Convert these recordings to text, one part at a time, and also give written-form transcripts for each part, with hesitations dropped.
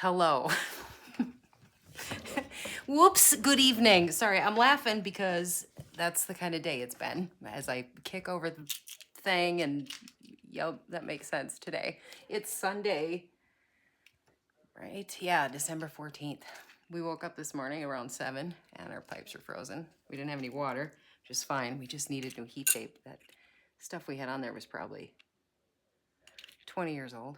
Hello. Whoops, good evening. Sorry, I'm laughing because that's the kind of day it's been as I kick over the thing and yep, that makes sense today. It's Sunday, right? Yeah, December 14th. We woke up this morning around 7 and our pipes are frozen. We didn't have any water, which is fine. We just needed new heat tape. That stuff we had on there was probably 20 years old.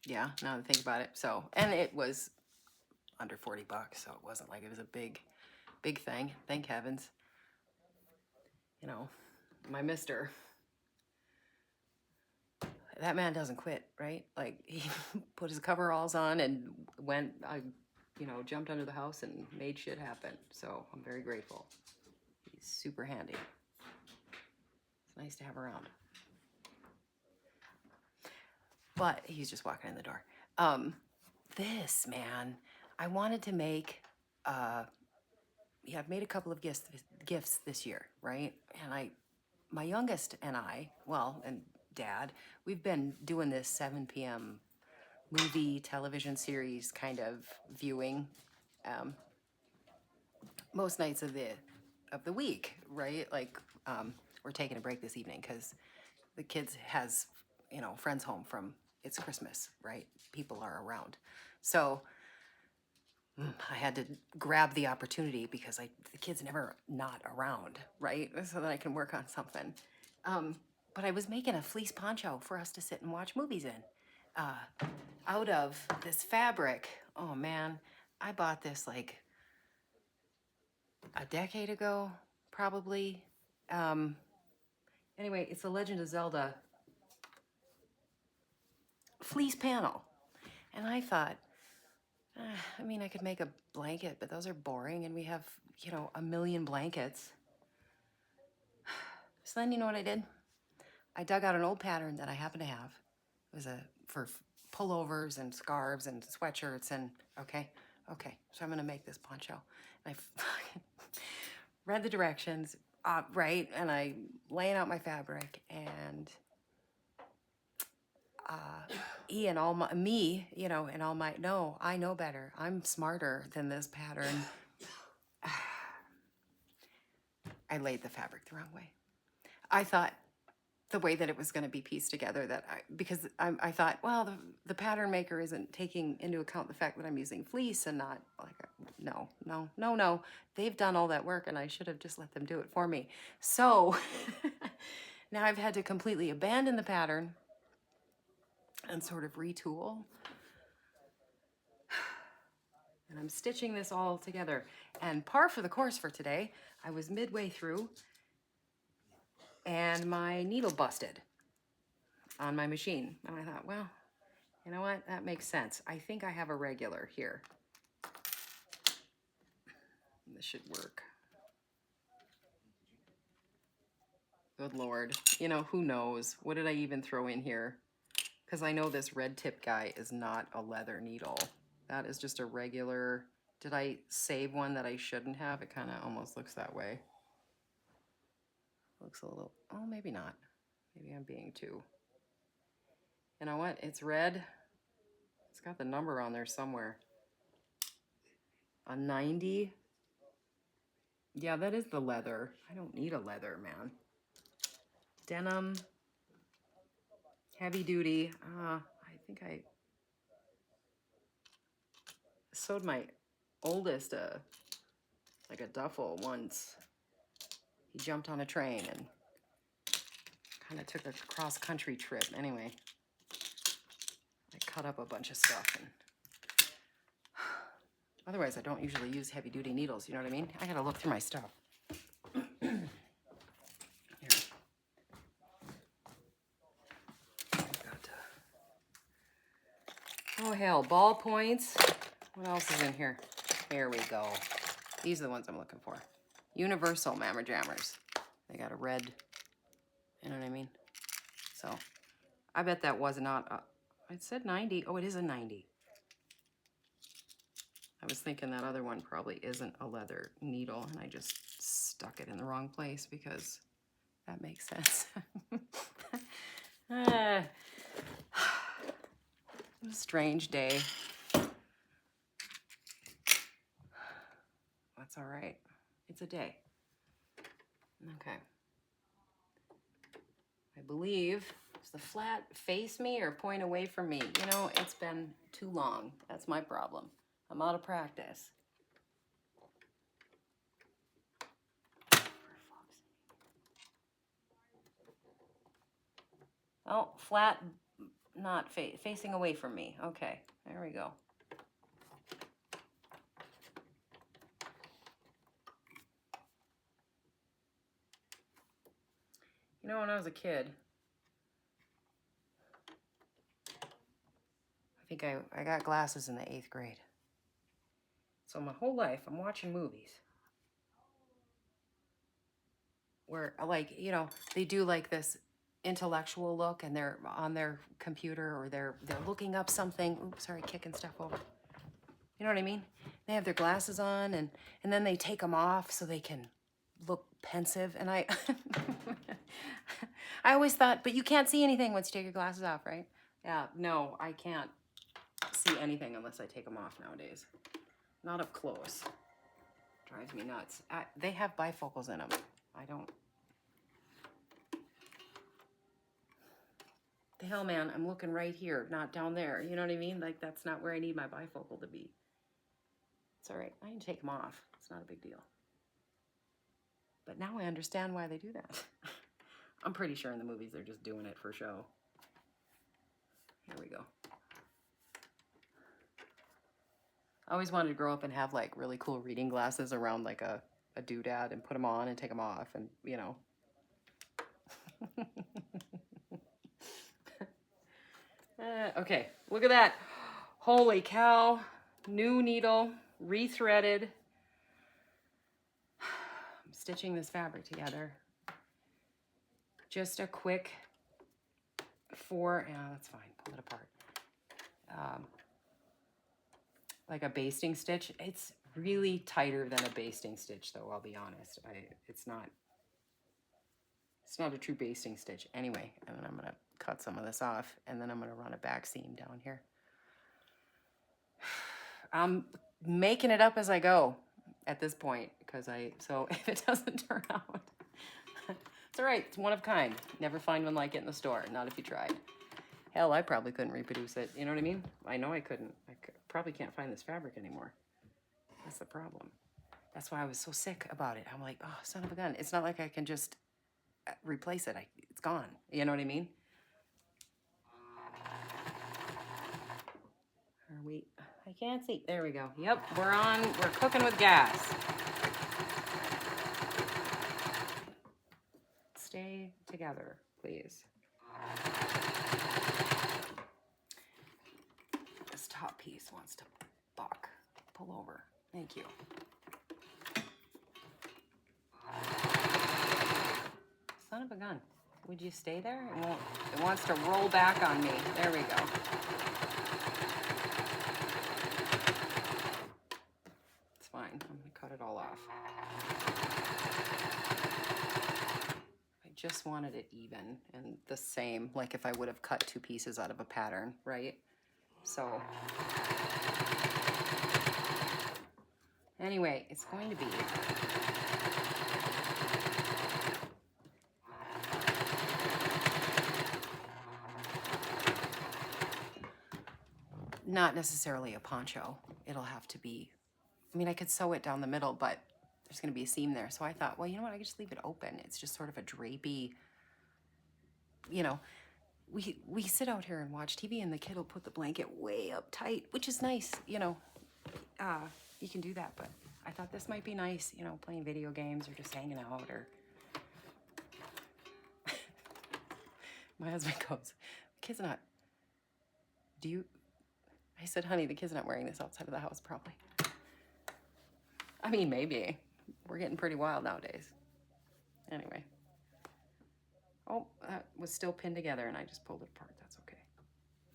Yeah, now that I think about it. So, and it was under 40 bucks, so it wasn't like it was a big thing. Thank heavens. You know, my mister, that man doesn't quit, right? Like he put his coveralls on and went, jumped under the house and made shit happen. So I'm very grateful. He's super handy. It's nice to have around. But he's just walking in the door. This man, I wanted to make I've made a couple of gifts this year, right? And my youngest and I, and dad, we've been doing this 7 p.m. movie television series kind of viewing most nights of the week, right? Like we're taking a break this evening because the kids has friends home from it's Christmas, right? People are around, so I had to grab the opportunity because the kid's never not around, right? So that I can work on something. But I was making a fleece poncho for us to sit and watch movies in, out of this fabric. Oh man, I bought this like a decade ago, probably. Anyway, it's the Legend of Zelda fleece panel, and I thought, I could make a blanket, but those are boring, and we have a million blankets. So then you know what I did? I dug out an old pattern that I happen to have. It was for pullovers and scarves and sweatshirts and okay. So I'm gonna make this poncho. And I read the directions, right, and I laying out my fabric and Ian, and all my no, I know better. I'm smarter than this pattern. I laid the fabric the wrong way. I thought the way that it was going to be pieced together because I thought, well, the pattern maker isn't taking into account the fact that I'm using fleece and not like no. They've done all that work and I should have just let them do it for me. So now I've had to completely abandon the pattern and sort of retool. And I'm stitching this all together. And par for the course for today, I was midway through and my needle busted on my machine. And I thought, well, you know what? That makes sense. I think I have a regular here. This should work. Good Lord. Who knows? What did I even throw in here? Because I know this red tip guy is not a leather needle. That is just a regular... Did I save one that I shouldn't have? It kind of almost looks that way. Looks a little... Oh, maybe not. Maybe I'm being too... You know what? It's red. It's got the number on there somewhere. A 90. Yeah, that is the leather. I don't need a leather, man. Denim. Heavy duty. I think I sewed my oldest like a duffel once. He jumped on a train and kind of took a cross-country trip. Anyway, I cut up a bunch of stuff. And otherwise, I don't usually use heavy-duty needles. You know what I mean? I gotta look through my stuff. Here. Oh, hell. Ballpoints. What else is in here? Here we go. These are the ones I'm looking for. Universal Mammer Jammers. They got a red... You know what I mean? So, I bet that was not... it said 90. Oh, it is a 90. I was thinking that other one probably isn't a leather needle, and I just stuck it in the wrong place because that makes sense. Strange day. That's all right. It's a day. Okay. I believe, does the flat face me or point away from me? You know, it's been too long. That's my problem. I'm out of practice. Oh, flat, not facing away from me. Okay, there we go. You know, when I was a kid, I think I got glasses in the 8th grade. So my whole life, I'm watching movies where, like, you know, they do like this intellectual look and they're on their computer or they're looking up something. Oops, sorry, kicking stuff over. You know what I mean? They have their glasses on and then they take them off so they can look pensive. And I I always thought, but you can't see anything once you take your glasses off, right? Yeah, no, I can't see anything unless I take them off nowadays. Not up close. Drives me nuts. They have bifocals in them. I don't. The hell, man, I'm looking right here, not down there. You know what I mean? Like, that's not where I need my bifocal to be. It's all right. I can take them off. It's not a big deal. But now I understand why they do that. I'm pretty sure in the movies they're just doing it for show. Here we go. I always wanted to grow up and have like really cool reading glasses around like a doodad and put them on and take them off and, you know. Okay, look at that. Holy cow. New needle, rethreaded. I'm stitching this fabric together. Just a quick that's fine, pull it apart. Like a basting stitch. It's really tighter than a basting stitch though, I'll be honest. It's not a true basting stitch anyway. And then I'm gonna cut some of this off and then I'm gonna run a back seam down here. I'm making it up as I go at this point so if it doesn't turn out, it's all right. It's one of a kind. Never find one like it in the store. Not if you tried. Hell, I probably couldn't reproduce it. You know what I mean? I know I couldn't. Probably can't find this fabric anymore. That's the problem. That's why I was so sick about it. I'm like, oh, son of a gun. It's not like I can just replace it. It's gone. You know what I mean? Are we? I can't see. There we go. Yep, we're cooking with gas. Stay together, please. This top piece wants to buck. Pull over. Thank you. Son of a gun. Would you stay there? It wants to roll back on me. There we go. It's fine. I'm going to cut it all off. I just wanted it even and the same, like if I would have cut 2 pieces out of a pattern, right? So, anyway, it's going to be not necessarily a poncho. It'll have to be, I mean, I could sew it down the middle, but there's going to be a seam there. So I thought, well, you know what? I could just leave it open. It's just sort of a drapey, you know, we sit out here and watch TV and the kid will put the blanket way up tight, which is nice, you know. You can do that, but I thought this might be nice, you know, playing video games or just hanging out or... My husband goes, the kid's not... I said, honey, the kid's not wearing this outside of the house, probably. I mean, maybe. We're getting pretty wild nowadays. Anyway. Oh, that was still pinned together and I just pulled it apart. That's okay.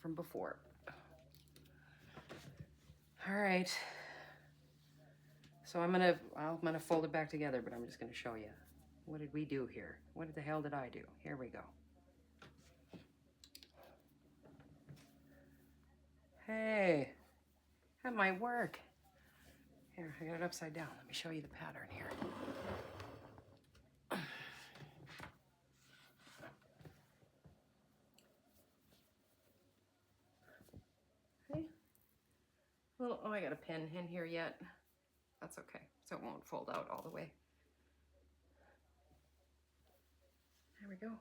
From before. All right. So I'm gonna fold it back together, but I'm just gonna show you. What did we do here? What the hell did I do? Here we go. That might work. Here, I got it upside down. Let me show you the pattern here. Okay. Oh, I got a pin in here yet. That's okay. So it won't fold out all the way. There we go.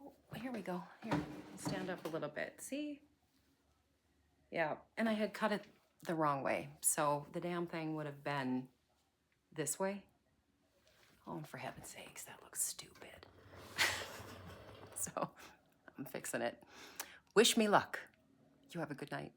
Oh, here we go. Here, stand up a little bit. See? Yeah, and I had cut it the wrong way. So the damn thing would have been this way. Oh, and for heaven's sakes, that looks stupid. So I'm fixing it. Wish me luck. You have a good night.